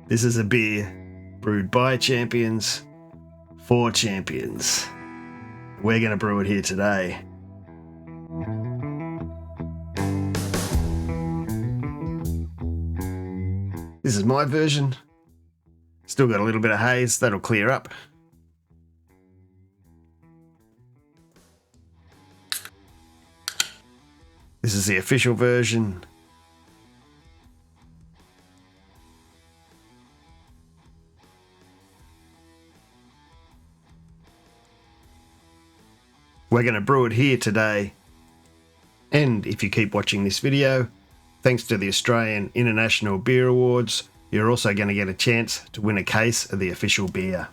This is a beer brewed by champions for champions. We're going to brew it here today. This is my version. Still got a little bit of haze, that'll clear up. This is the official version. We're going to brew it here today. And if you keep watching this video, thanks to the Australian International Beer Awards, you're also going to get a chance to win a case of the official beer.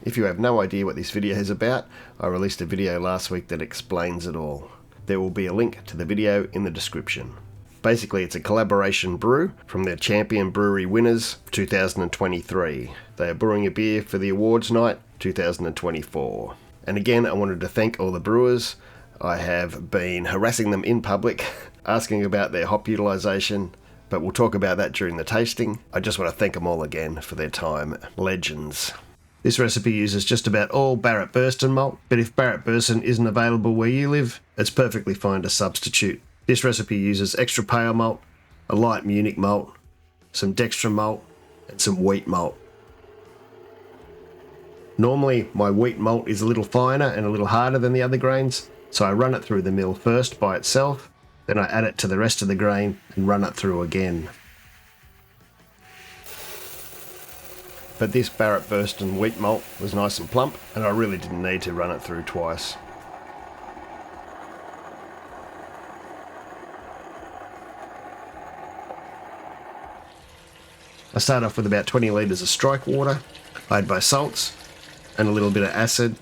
If you have no idea what this video is about, I released a video last week that explains it all. There will be a link to the video in the description. Basically, it's a collaboration brew from the Champion Brewery winners 2023. They are brewing a beer for the awards night 2024. And again, I wanted to thank all the brewers. I have been harassing them in public, asking about their hop utilisation, but we'll talk about that during the tasting. I just want to thank them all again for their time. Legends. This recipe uses just about all Barrett Burston malt, but if Barrett Burston isn't available where you live, it's perfectly fine to substitute. This recipe uses extra pale malt, a light Munich malt, some dextrin malt, and some wheat malt. Normally, my wheat malt is a little finer and a little harder than the other grains, so I run it through the mill first by itself, then I add it to the rest of the grain and run it through again. But this Barrett Burston wheat malt was nice and plump, and I really didn't need to run it through twice. I start off with about 20 litres of strike water. I add my salts and a little bit of acid.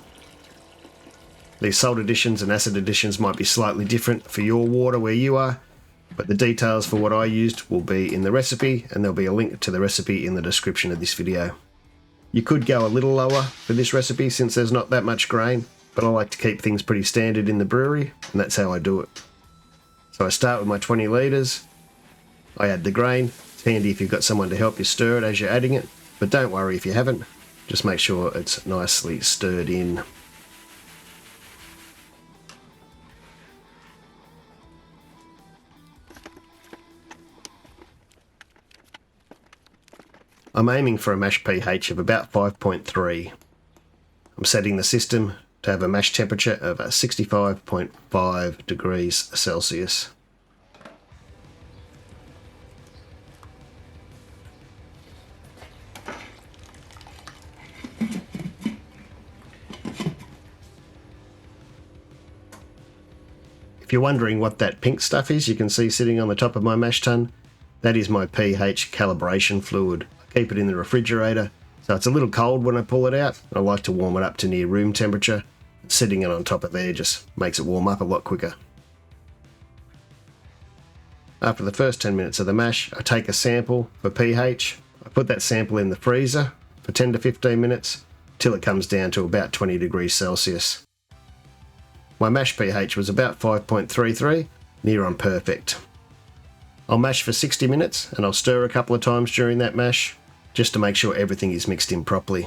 These salt additions and acid additions might be slightly different for your water where you are, but the details for what I used will be in the recipe, and there'll be a link to the recipe in the description of this video. You could go a little lower for this recipe since there's not that much grain, but I like to keep things pretty standard in the brewery, and that's how I do it. So I start with my 20 litres, I add the grain. It's handy if you've got someone to help you stir it as you're adding it, but don't worry if you haven't, just make sure it's nicely stirred in. I'm aiming for a mash pH of about 5.3. I'm setting the system to have a mash temperature of 65.5 degrees Celsius. If you're wondering what that pink stuff is you can see sitting on the top of my mash tun, that is my pH calibration fluid. Keep it in the refrigerator, so it's a little cold when I pull it out. I like to warm it up to near room temperature. Sitting it on top of there just makes it warm up a lot quicker. After the first 10 minutes of the mash, I take a sample for pH. I put that sample in the freezer for 10 to 15 minutes till it comes down to about 20 degrees Celsius. My mash pH was about 5.33, near on perfect. I'll mash for 60 minutes and I'll stir a couple of times during that mash, just to make sure everything is mixed in properly.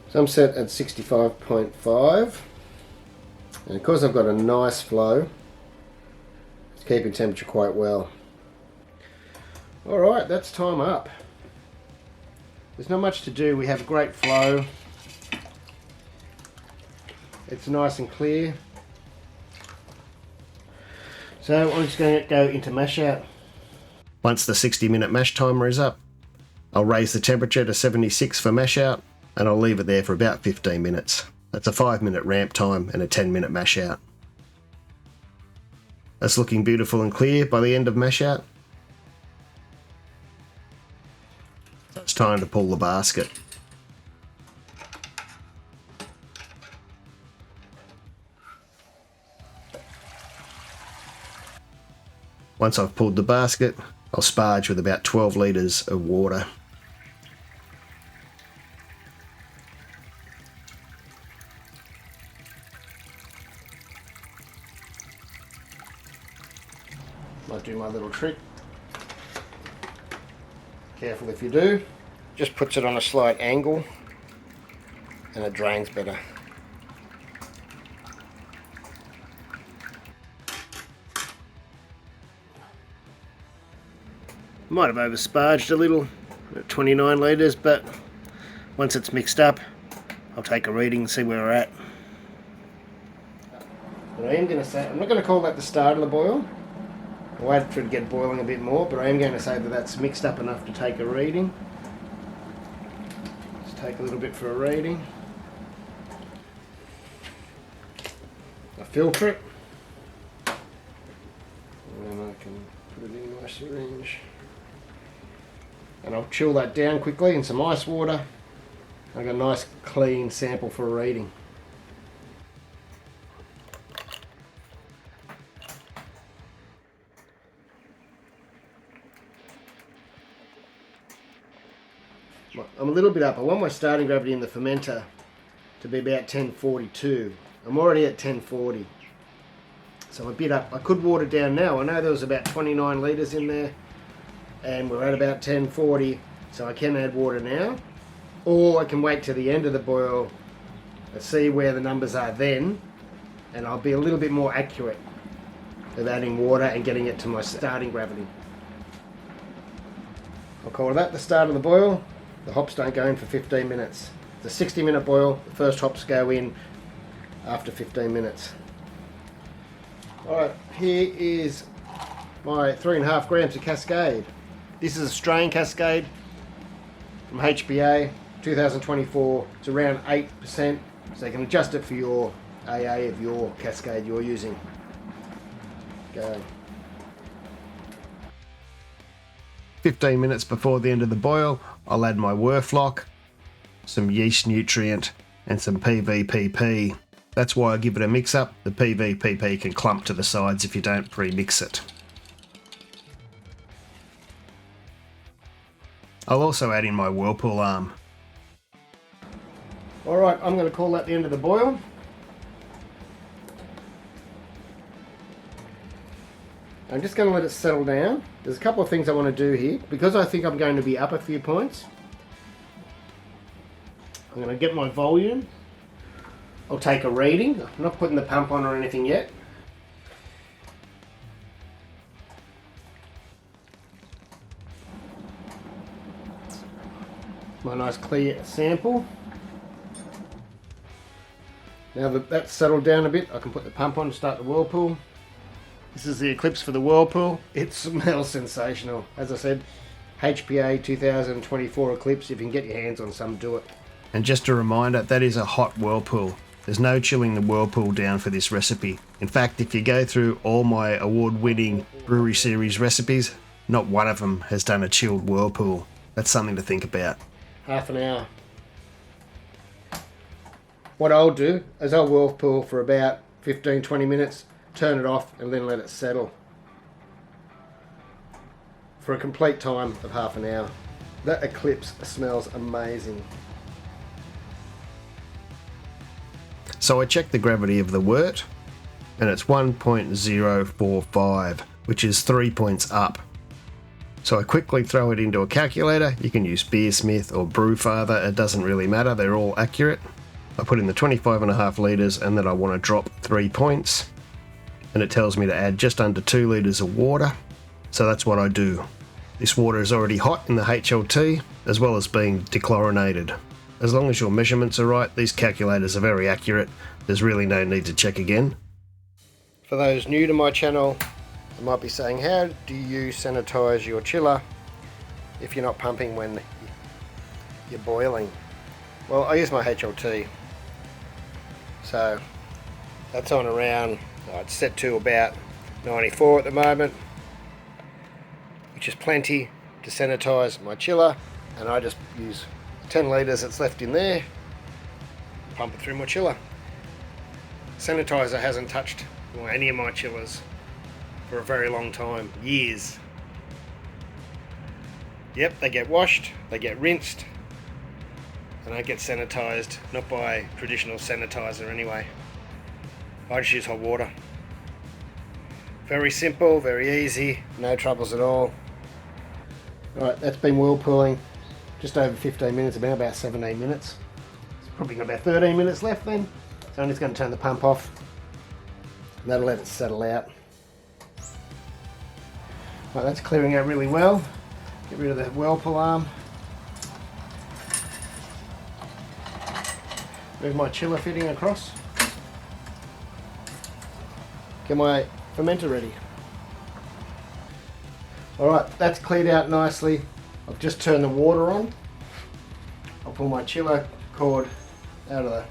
So I'm set at 65.5, and of course I've got a nice flow. It's keeping temperature quite well. Alright, that's time up. There's not much to do, we have a great flow. It's nice and clear. So I'm just going to go into mash out. Once the 60-minute mash timer is up, I'll raise the temperature to 76 for mash out, and I'll leave it there for about 15 minutes. That's a 5-minute ramp time and a 10-minute mash out. That's looking beautiful and clear by the end of mash out. So it's time to pull the basket. Once I've pulled the basket, I'll sparge with about 12 litres of water. Might do my little trick. Careful if you do. Just puts it on a slight angle and it drains better. Might have over-sparged a little at 29 litres, but once it's mixed up, I'll take a reading and see where we're at. But I am going to say, I'm not going to call that the start of the boil. I'll wait for it to get boiling a bit more, but I am going to say that that's mixed up enough to take a reading. Let's take a little bit for a reading. I filter it. And then I can put it in my syringe. And I'll chill that down quickly in some ice water. I've got a nice clean sample for a reading. I'm a little bit up. I want my starting gravity in the fermenter to be about 1042. I'm already at 1040. So I'm a bit up. I could water down now. I know there was about 29 litres in there and we're at about 1040, so I can add water now. Or I can wait to the end of the boil and see where the numbers are then, and I'll be a little bit more accurate of adding water and getting it to my starting gravity. I'll call that the start of the boil. The hops don't go in for 15 minutes. It's a 60-minute boil. The first hops go in after 15 minutes. Alright, here is my 3.5 grams of Cascade. This is Australian Cascade from HPA 2024. It's around 8%, so you can adjust it for your AA of your Cascade you're using. Go. 15 minutes before the end of the boil, I'll add my Werflock, some yeast nutrient, and some PVPP. That's why I give it a mix up. The PVPP can clump to the sides if you don't pre-mix it. I'll also add in my Whirlpool arm. Alright, I'm going to call that the end of the boil. I'm just going to let it settle down. There's a couple of things I want to do here. Because I think I'm going to be up a few points, I'm going to get my volume. I'll take a reading. I'm not putting the pump on or anything yet. My nice clear sample. Now that that's settled down a bit, I can put the pump on and start the Whirlpool. This is the Eclipse for the Whirlpool. It smells sensational. As I said, HPA 2024 Eclipse. If you can get your hands on some, do it. And just a reminder, that is a hot Whirlpool. There's no chilling the Whirlpool down for this recipe. In fact, if you go through all my award-winning brewery series recipes, not one of them has done a chilled Whirlpool. That's something to think about. Half an hour. What I'll do is I'll Whirlpool for about 15-20 minutes, turn it off and then let it settle for a complete time of half an hour. That Eclipse smells amazing. So I checked the gravity of the wort and it's 1.045, which is 3 points up. So I quickly throw it into a calculator. You can use Beersmith or Brewfather, it doesn't really matter, they're all accurate. I put in the 25.5 litres and then I want to drop 3 points. And it tells me to add just under 2 litres of water. So that's what I do. This water is already hot in the HLT, as well as being dechlorinated. As long as your measurements are right, these calculators are very accurate. There's really no need to check again. For those new to my channel, I might be saying, how do you sanitize your chiller if you're not pumping when you're boiling? Well, I use my HLT. So that's on around, it's set to about 94 at the moment, which is plenty to sanitize my chiller. And I just use 10 litres that's left in there, pump it through my chiller. Sanitizer hasn't touched any of my chillers for a very long time, years. Yep, they get washed, they get rinsed, and they get sanitized, not by traditional sanitizer anyway. I just use hot water. Very simple, very easy, no troubles at all. Right, that's been whirlpooling just over 15 minutes, about 17 minutes. It's probably got about 13 minutes left then. So I'm just going to turn the pump off. And that'll let it settle out. Right, that's clearing out really well. Get rid of that well pull arm. Move my chiller fitting across. Get my fermenter ready. Alright, that's cleared out nicely. I've just turned the water on. I'll pull my chiller cord out of the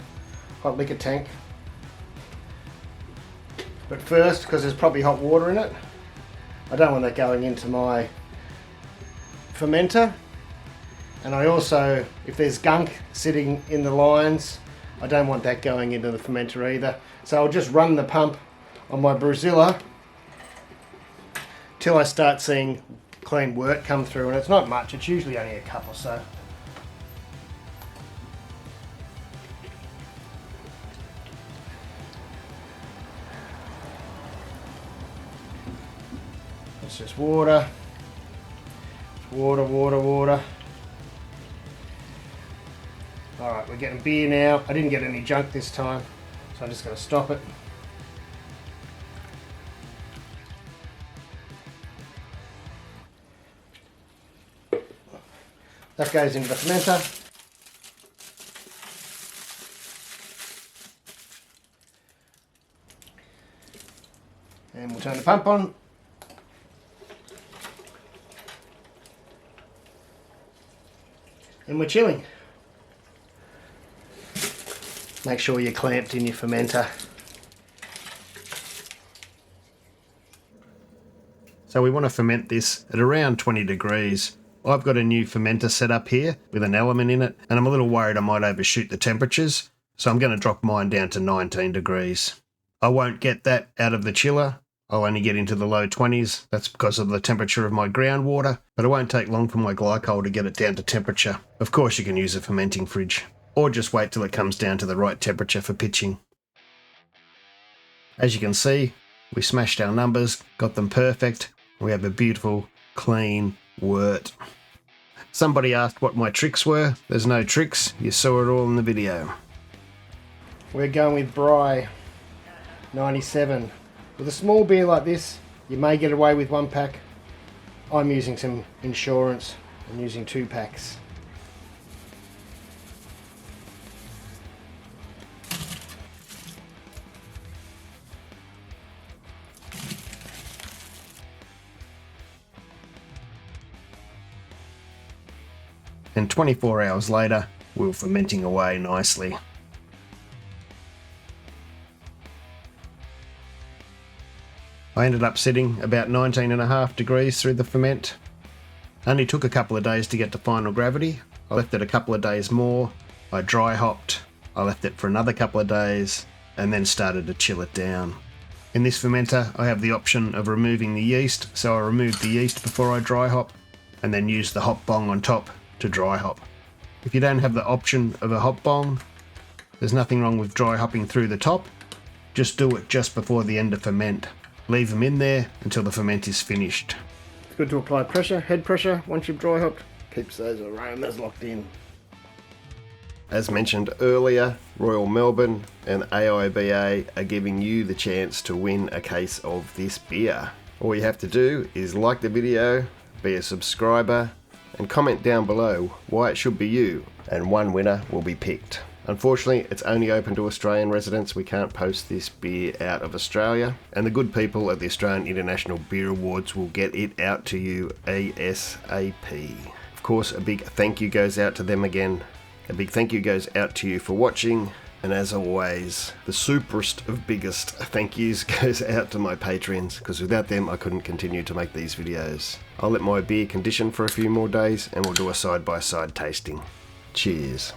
hot liquor tank. But first, because there's probably hot water in it, I don't want that going into my fermenter. And I also, if there's gunk sitting in the lines, I don't want that going into the fermenter either. So I'll just run the pump on my Brewzilla till I start seeing clean wort come through, and it's not much, it's usually only a cup or so. It's just water, water, water, water. Alright, we're getting beer now. I didn't get any junk this time, so I'm just going to stop it. That goes into the fermenter. And we'll turn the pump on. And we're chilling. Make sure you're clamped in your fermenter. So we want to ferment this at around 20 degrees. I've got a new fermenter set up here with an element in it, and I'm a little worried I might overshoot the temperatures, so I'm going to drop mine down to 19 degrees. I won't get that out of the chiller. I'll only get into the low 20s. That's because of the temperature of my groundwater, but it won't take long for my glycol to get it down to temperature. Of course, you can use a fermenting fridge, or just wait till it comes down to the right temperature for pitching. As you can see, we smashed our numbers, got them perfect. We have a beautiful, clean wort. Somebody asked what my tricks were. There's no tricks, you saw it all in the video. We're going with Bry 97. With a small beer like this, you may get away with 1 pack. I'm using some insurance. I'm using 2 packs. And 24 hours later, we were fermenting away nicely. I ended up sitting about 19.5 degrees through the ferment. Only took a couple of days to get to final gravity. I left it a couple of days more. I dry hopped. I left it for another couple of days and then started to chill it down. In this fermenter, I have the option of removing the yeast, so I removed the yeast before I dry hop and then used the hop bong on top to dry hop. If you don't have the option of a hop bong, there's nothing wrong with dry hopping through the top. Just do it just before the end of ferment. Leave them in there until the ferment is finished. It's good to apply pressure, head pressure, once you've dry hopped. Keeps those aromas locked in. As mentioned earlier, Royal Melbourne and AIBA are giving you the chance to win a case of this beer. All you have to do is like the video, be a subscriber, and comment down below why it should be you, and one winner will be picked. Unfortunately, it's only open to Australian residents. We can't post this beer out of Australia, and the good people at the Australian International Beer Awards will get it out to you ASAP. Of course, a big thank you goes out to them again. A big thank you goes out to you for watching, and as always, the superest of biggest thank yous goes out to my Patreons, because without them I couldn't continue to make these videos. I'll let my beer condition for a few more days and we'll do a side-by-side tasting. Cheers.